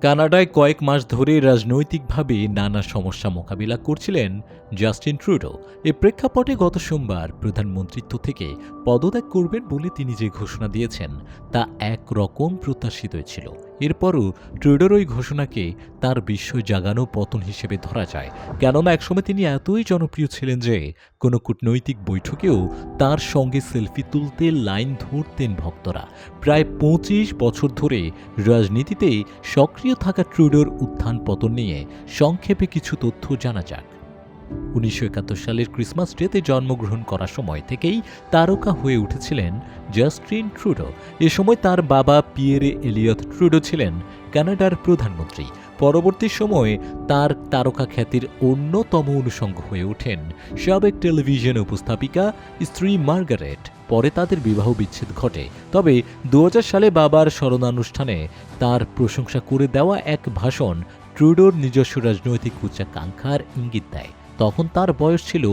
কানাডায় কয়েক মাস ধরে রাজনৈতিকভাবে নানা সমস্যা মোকাবিলা করছিলেন জাস্টিন ট্রুডো। এ প্রেক্ষাপটে গত সোমবার প্রধানমন্ত্রিত্ব থেকে পদত্যাগ করবেন বলে তিনি যে ঘোষণা দিয়েছেন তা একরকম প্রত্যাশিতই ছিল। এরপরও ট্রুডোর ওই ঘোষণাকে তার বিস্ময় জাগানো পতন হিসেবে ধরা যায়, কেননা একসময় তিনি এতই জনপ্রিয় ছিলেন যে কোনো কূটনৈতিক বৈঠকেও তার সঙ্গে সেলফি তুলতে লাইন ধরতেন ভক্তরা। প্রায় ২৫ বছর ধরে রাজনীতিতে সক্রিয় থাকা ট্রুডোর উত্থান পতন নিয়ে সংক্ষেপে কিছু তথ্য জানা যাক। ১৯৭১ সালের ক্রিসমাস ডেতে জন্মগ্রহণ করার সময় থেকেই তারকা হয়ে উঠেছিলেন জাস্টিন ট্রুডো। এ সময় তার বাবা পিয়েরে এলিয়ট ট্রুডো ছিলেন কানাডার প্রধানমন্ত্রী। পরবর্তী সময়ে তার তারকা খ্যাতির অন্যতম অনুষঙ্গ হয়ে ওঠেন সাবেক টেলিভিশন উপস্থাপিকা স্ত্রী মার্গারেট। পরে তাদের বিবাহ বিচ্ছেদ ঘটে, তবে ২০০০ সালে বাবার স্মরণানুষ্ঠানে তার প্রশংসা করে দেওয়া এক ভাষণ ট্রুডোর নিজস্ব রাজনৈতিক উচ্চাকাঙ্ক্ষার ইঙ্গিত দেয়। তখন তার বয়স ছিল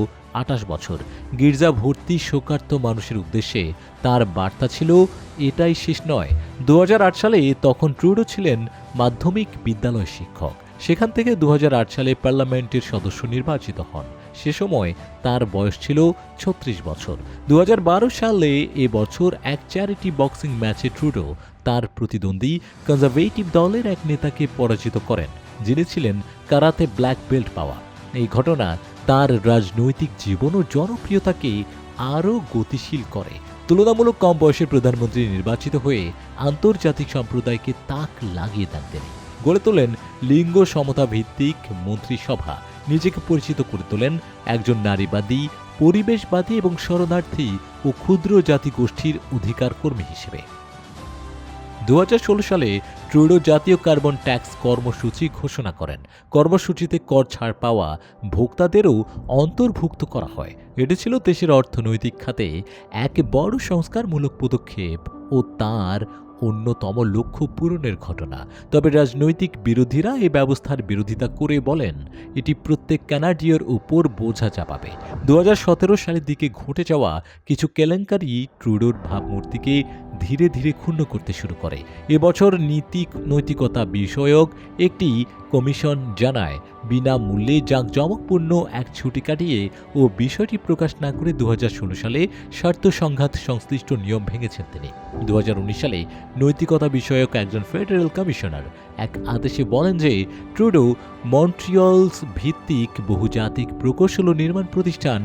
২৮ বছর। গির্জা ভর্তি শোকার্ত মানুষের উদ্দেশ্যে তার বার্তা ছিল, এটাই শেষ নয়। ২০০৮ সালে তখন ট্রুডো ছিলেন মাধ্যমিক বিদ্যালয় শিক্ষক। সেখান থেকে ২০০৮ সালে পার্লামেন্টের সদস্য নির্বাচিত হন। সে সময় তার বয়স ছিল ৩৬ বছর। ২০১২ সালে এ বছর এক চ্যারিটি বক্সিং ম্যাচে ট্রুডো তার প্রতিদ্বন্দ্বী কনজারভেটিভ দলের এক নেতাকে পরাজিত করেন, যিনি ছিলেন কারাতে ব্ল্যাক বেল্ট পাওয়া। এই ঘটনা তার রাজনৈতিক জীবন ও জনপ্রিয়তাকে আরও গতিশীল করে। তুলনামূলক কম বয়সে প্রধানমন্ত্রী নির্বাচিত হয়ে আন্তর্জাতিক সম্প্রদায়কে তাক লাগিয়ে দেন তিনি। গড়ে তোলেন লিঙ্গ সমতা ভিত্তিক মন্ত্রিসভা, নিজেকে পরিচিত করে তোলেন একজন নারীবাদী, পরিবেশবাদী এবং শরণার্থী ও ক্ষুদ্র জাতিগোষ্ঠীর অধিকার কর্মী হিসেবে। ২০১৬ সালে ট্রুডো জাতীয় কার্বন ট্যাক্স কর্মসূচি ঘোষণা করেন। কর্মসূচিতে কর ছাড় পাওয়া ভোক্তাদেরও অন্তর্ভুক্ত করা হয়। এটি ছিল দেশের অর্থনৈতিক খাতে এক বড় সংস্কারমূলক পদক্ষেপ ও তার অন্যতম লক্ষ্য পূরণের ঘটনা। তবে রাজনৈতিক বিরোধীরা এই ব্যবস্থার বিরোধিতা করে বলেন, এটি প্রত্যেক কানাডীয়র উপর বোঝা চাপাবে। ২০১৭ সালের দিকে ঘটে যাওয়া কিছু কেলেঙ্কারি ট্রুডোর ভাবমূর্তিকে ধীরে ধীরে ক্ষুণ্ণ করতে শুরু করে। এবছর নৈতিকতা বিষয়ক একটি কমিশন জানায়, বিনামূল্যে জাঁকজমকপূর্ণ এক ছুটি কাটিয়ে ও বিষয়টি প্রকাশ না করে ২০১৬ সালে স্বার্থ সংঘাত সংশ্লিষ্ট নিয়ম ভেঙেছেন তিনি। ২০১৯ সালে নৈতিকতা বিষয়ক একজন ফেডারেল কমিশনার এক আদেশে বলেন যে ট্রুডো মন্ট্রিয়লস ভিত্তিক বহুজাতিক প্রকৌশল ও নির্মাণ প্রতিষ্ঠান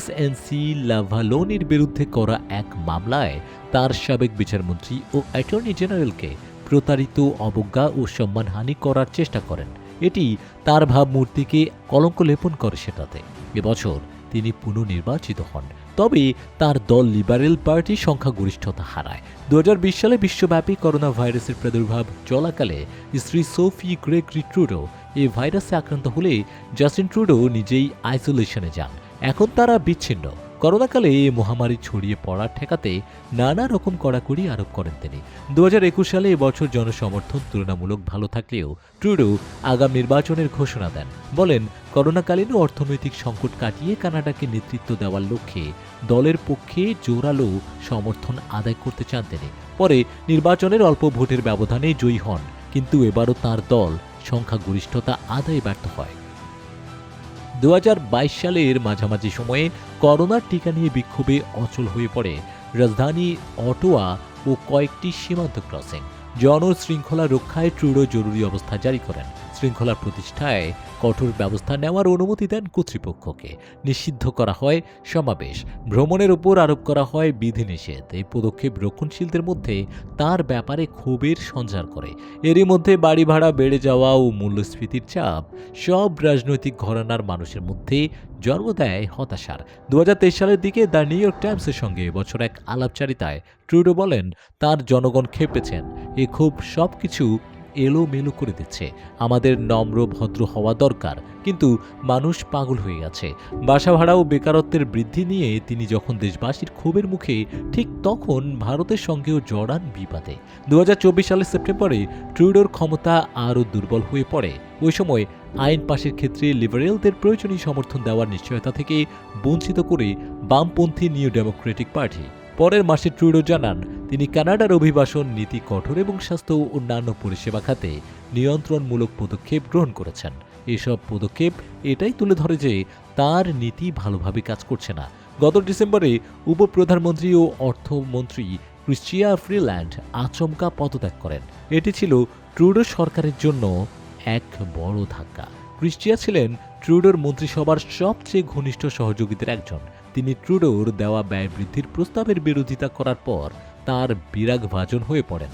SNC লাভালোনির বিরুদ্ধে করা এক মামলায় তার সাবেক বিচারমন্ত্রী ও অ্যাটর্নি জেনারেলকে প্রতারিত, অবজ্ঞা ও সম্মানহানি করার চেষ্টা করেন। এটি তার ভাবমূর্তিকে কলঙ্ক লেপন করে। সেটাতে এবছর তিনি পুনর্নির্বাচিত হন, তবে তার দল লিবারেল পার্টি সংখ্যাগরিষ্ঠতা হারায়। ২০২০ সালে বিশ্বব্যাপী করোনা ভাইরাসের প্রাদুর্ভাব চলাকালে স্ত্রী সোফি গ্রেগরি ট্রুডো এই ভাইরাসে আক্রান্ত হলে জাস্টিন ট্রুডো নিজেই আইসোলেশনে যান। এখন তারা বিচ্ছিন্ন। করোনাকালে এই মহামারী ছড়িয়ে পড়া ঠেকাতে নানা রকম কড়াকড়ি আরোপ করেন তিনি। ২০২১ সালে এবছর জনসমর্থন তুলনামূলক ভালো থাকলেও ট্রুডো আগাম নির্বাচনের ঘোষণা দেন। বলেন, করোনাকালীন অর্থনৈতিক সংকট কাটিয়ে কানাডাকে নেতৃত্ব দেওয়ার লক্ষ্যে দলের পক্ষে জোরালো সমর্থন আদায় করতে চান তিনি। পরে নির্বাচনের অল্প ভোটের ব্যবধানে জয়ী হন, কিন্তু এবারও তার দল সংখ্যাগরিষ্ঠতা আদায়ে ব্যর্থ হয়। ২০২২ সালের মাঝামাঝি সময়ে করোনার টিকা নিয়ে বিক্ষোভে অচল হয়ে পড়ে রাজধানী অটোয়া ও কয়েকটি সীমান্ত ক্রসিং। জনশৃঙ্খলা রক্ষায় ট্রুডো জরুরি অবস্থা জারি করেন। শৃঙ্খলা প্রতিষ্ঠায় কঠোর ব্যবস্থা নেওয়ার অনুমতি দেন কর্তৃপক্ষকে। নিষিদ্ধ করা হয় সমাবেশ, ভ্রমণের উপর আরোপ করা হয় বিধিনিষেধ। এই পদক্ষেপ রক্ষণশীলদের মধ্যে তার ব্যাপারে ক্ষোভের সঞ্চার করে। এরই মধ্যে বাড়ি ভাড়া বেড়ে যাওয়া ও মূল্যস্ফীতির চাপ সব রাজনৈতিক ঘরানার মানুষের মধ্যে জন্ম দেয় হতাশার। ২০২৩ সালের দিকে দ্য নিউ ইয়র্ক টাইমসের সঙ্গে এবছর এক আলাপচারিতায় ট্রুডো বলেন, তার জনগণ খেপেছেন। এ ক্ষোভ সবকিছু এলোমেলো করে দিচ্ছে। আমাদের নম্র ভদ্র হওয়া দরকার, কিন্তু মানুষ পাগল হয়ে গেছে। বাসা ভাড়া ও বেকারত্বের বৃদ্ধি নিয়ে তিনি যখন দেশবাসীর ক্ষোভের মুখে, ঠিক তখন ভারতের সঙ্গেও জড়ান বিবাদে। ২০২৪ সালের সেপ্টেম্বরে ট্রুডোর ক্ষমতা আরও দুর্বল হয়ে পড়ে। ওই সময় আইন পাশের ক্ষেত্রে লিবারেলদের প্রয়োজনীয় সমর্থন দেওয়ার নিশ্চয়তা থেকে বঞ্চিত করে বামপন্থী নিউ ডেমোক্রেটিক পার্টি। পরের মাসে ট্রুডো জানান, তিনি কানাডার অভিবাসন নীতি কঠোর এবং স্বাস্থ্য ও অন্যান্য পরিষেবা খাতে নিয়ন্ত্রণমূলক পদক্ষেপ গ্রহণ করেছেন। এসব পদক্ষেপ এটাই তুলে ধরে যে তার নীতি ভালোভাবে কাজ করছে না। গত ডিসেম্বরে উপপ্রধানমন্ত্রী ও অর্থমন্ত্রী ক্রিস্টিয়া ফ্রিল্যান্ড আচমকা পদত্যাগ করেন। এটি ছিল ট্রুডো সরকারের জন্য এক বড় ধাক্কা। ক্রিস্টিয়া ছিলেন ট্রুডোর মন্ত্রিসভার সবচেয়ে ঘনিষ্ঠ সহযোগীদের একজন। তিনি ট্রুডোর দেওয়া ব্যয় বৃদ্ধির প্রস্তাবের বিরোধিতা করার পর তার বিরাগভাজন হয়ে পড়েন।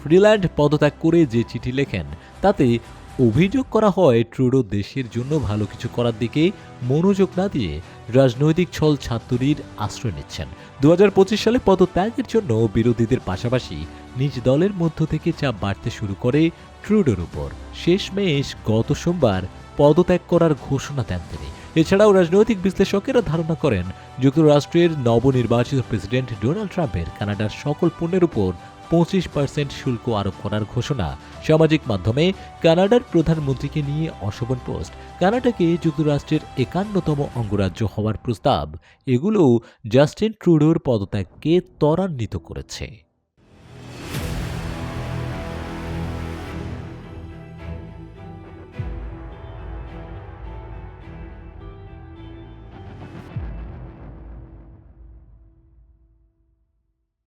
ফ্রিল্যান্ড পদত্যাগ করে যে চিঠি লেখেন তাতে অভিযোগ করা হয় ট্রুডো দেশের জন্য ভালো কিছু করার দিকে মনোযোগ না দিয়ে রাজনৈতিক ছল ছাত্রীর আশ্রয় নিচ্ছেন। 2025 সালে পদত্যাগের জন্য বিরোধীদের পাশাপাশি নিজ দলের মধ্য থেকে চাপ বাড়তে শুরু করে ট্রুডোর উপর। শেষমেশ গত সোমবার পদত্যাগ করার ঘোষণা দেন তিনি। এছাড়াও রাজনৈতিক বিশ্লেষকেরা ধারণা করেন যুক্তরাষ্ট্রের নবনির্বাচিত প্রেসিডেন্ট ডোনাল্ড ট্রাম্পের কানাডার সকল পণ্যের উপর 25% শুল্ক আরোপ করার ঘোষণা, সামাজিক মাধ্যমে কানাডার প্রধানমন্ত্রীকে নিয়ে অশোভন পোস্ট, কানাডাকে যুক্তরাষ্ট্রের 51তম অঙ্গরাজ্য হওয়ার প্রস্তাব, এগুলো জাস্টিন ট্রুডোর পদত্যাগকে ত্বরান্বিত করেছে।